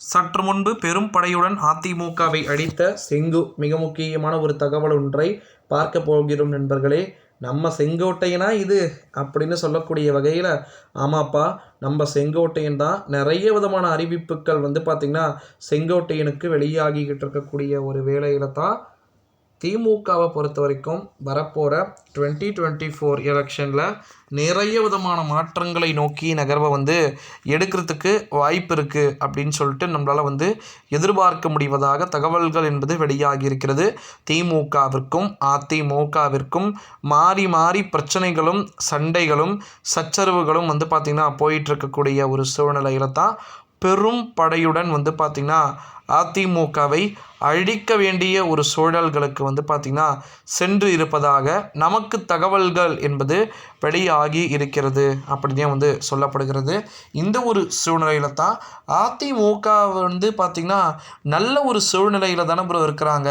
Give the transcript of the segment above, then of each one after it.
சற்று முன்பு பெரும் படையுடன் அதிமுகவை அழித்த செங்கு மிக முக்கியமான ஒரு தகவல் ஒன்றை பார்க்க போகிறோம் நண்பர்களே. நம்ம செங்கோட்டையனா இது அப்படின்னு சொல்லக்கூடிய வகையில், ஆமாப்பா நம்ம செங்கோட்டையன் தான். நிறைய விதமான அறிவிப்புகள் பார்த்திங்கன்னா செங்கோட்டையனுக்கு வெளியாகிக்கிட்டு இருக்கக்கூடிய ஒரு வேளையில் தான் திமுகவை பொறுத்த வரைக்கும் வரப்போகிற 2024 எலெக்ஷனில் நிறைய விதமான மாற்றங்களை நோக்கி நகர்வை எடுக்கிறதுக்கு வாய்ப்பு இருக்குது அப்படின்னு சொல்லிட்டு நம்மளால் எதிர்பார்க்க முடிவதாக தகவல்கள் என்பது வெளியாகி இருக்கிறது. திமுகவிற்கும் அதிமுகவிற்கும் மாறி மாறி பிரச்சனைகளும் சண்டைகளும் சச்சரவுகளும் பார்த்திங்கன்னா போயிட்டு இருக்கக்கூடிய ஒரு சூழ்நிலையில் தான் பெரும் படையுடன் பார்த்திங்கன்னா அதிமுகவை அழிக்க வேண்டிய ஒரு சூழல்களுக்கு பார்த்திங்கன்னா சென்று இருப்பதாக நமக்கு தகவல்கள் என்பது வெளியாகி இருக்கிறது அப்படின்னே சொல்லப்படுகிறது. இந்த ஒரு சூழ்நிலையில் தான் அதிமுக பார்த்திங்கன்னா நல்ல ஒரு சூழ்நிலையில் தானே ப்ரோ இருக்கிறாங்க.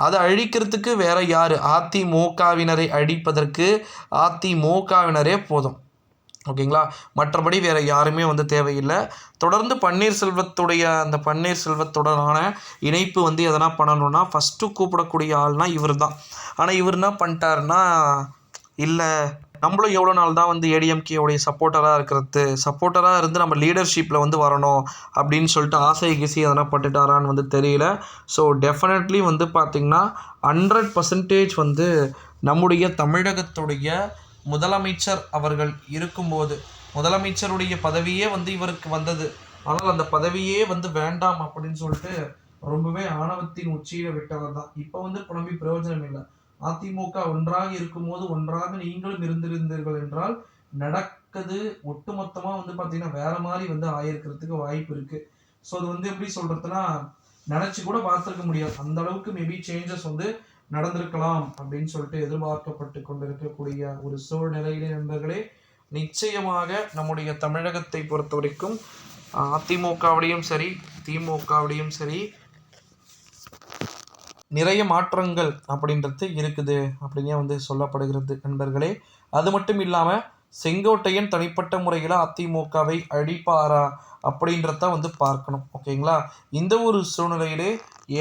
அதை அழிக்கிறதுக்கு வேறு யார்? அதிமுகவினரை அழிப்பதற்கு அதிமுகவினரே போதும். ஓகேங்களா? மற்றபடி வேறு யாருமே தேவையில்லை. தொடர்ந்து பன்னீர்செல்வத்துடைய அந்த பன்னீர்செல்வத்துடனான இணைப்பு எதனா பண்ணணும்னா ஃபஸ்ட்டு கூப்பிடக்கூடிய ஆள்னால் இவர் தான். ஆனால் இவர் என்ன பண்ணிட்டாருன்னா, இல்லை நம்மளும் எவ்வளோ நாள் தான் ஏடிஎம்கேவுடைய சப்போர்ட்டராக இருந்து நம்ம லீடர்ஷிப்பில் வரணும் அப்படின்னு சொல்லிட்டு ஆசை கிசி எதனா பட்டுட்டாரான்னு தெரியல. ஸோ டெஃபினெட்லி பார்த்திங்கன்னா 100% நம்முடைய தமிழகத்துடைய முதலமைச்சர் அவர்கள் இருக்கும்போது முதலமைச்சருடைய பதவியே இவருக்கு வந்தது. ஆனால் அந்த பதவியே வேண்டாம் அப்படின்னு சொல்லிட்டு ரொம்பவே ஆணவத்தின் உச்சியில் விட்டவர் தான். இப்போ புலம்பி பிரயோஜனம் இல்லை. அதிமுக ஒன்றாக இருக்கும்போது ஒன்றாக நீங்களும் இருந்திருந்தீர்கள் என்றால் நடக்குது ஒட்டுமொத்தமாக பார்த்தீங்கன்னா வேற மாதிரி ஆயிருக்கிறதுக்கு வாய்ப்பு இருக்கு. ஸோ அது எப்படி சொல்றதுன்னா, நினைச்சு கூட பார்த்துருக்க முடியாது. அந்த அளவுக்கு மேபி சேஞ்சஸ் நடந்திருக்கலாம் அப்படின்னு சொல்லிட்டு எதிர்பார்க்கப்பட்டு கொண்டிருக்கக்கூடிய ஒரு சூழ்நிலையிலே நண்பர்களே, நிச்சயமாக நம்முடைய தமிழகத்தை பொறுத்த வரைக்கும் அதிமுகவுடையும் சரி திமுகவுடையும் சரி நிறைய மாற்றங்கள் அப்படின்றது இருக்குது அப்படின்னே சொல்லப்படுகிறது நண்பர்களே. அது மட்டும் இல்லாமல் செங்கோட்டையன் தனிப்பட்ட முறையில் அதிமுகவை அழிப்பாரா அப்படின்றத பார்க்கணும். ஓகேங்களா? இந்த ஒரு சூழ்நிலையிலே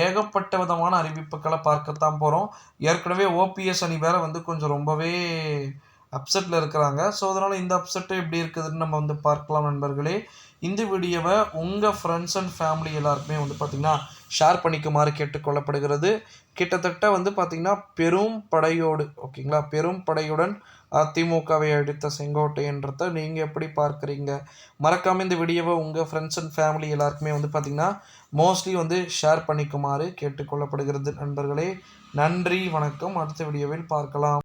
ஏகப்பட்ட விதமான அறிவிப்புகளை பார்க்கத்தான் போகிறோம். ஏற்கனவே ஓபிஎஸ் அணி வேறு கொஞ்சம் ரொம்பவே அப்செட்டில் இருக்கிறாங்க. ஸோ அதனால் இந்த அப்செட்டு எப்படி இருக்குதுன்னு நம்ம பார்க்கலாம் நண்பர்களே. இந்த வீடியோவை உங்கள் ஃப்ரெண்ட்ஸ் அண்ட் ஃபேமிலி எல்லாருக்குமே பார்த்திங்கன்னா ஷேர் பண்ணிக்குமாறு கேட்டுக்கொள்ளப்படுகிறது. கிட்டத்தட்ட பார்த்திங்கன்னா பெரும் படையோடு, ஓகேங்களா, பெரும் படையுடன் அதிமுகவை அழித்த செங்கோட்டையன்றதை நீங்கள் எப்படி பார்க்குறீங்க? மறக்காமல் இந்த வீடியோவை உங்கள் ஃப்ரெண்ட்ஸ் அண்ட் ஃபேமிலி எல்லாருக்குமே பார்த்திங்கன்னா மோஸ்ட்லி ஷேர் பண்ணிக்குமாறு கேட்டுக்கொள்ளப்படுகிறது நண்பர்களே. நன்றி, வணக்கம். அடுத்த வீடியோவில் பார்க்கலாம்.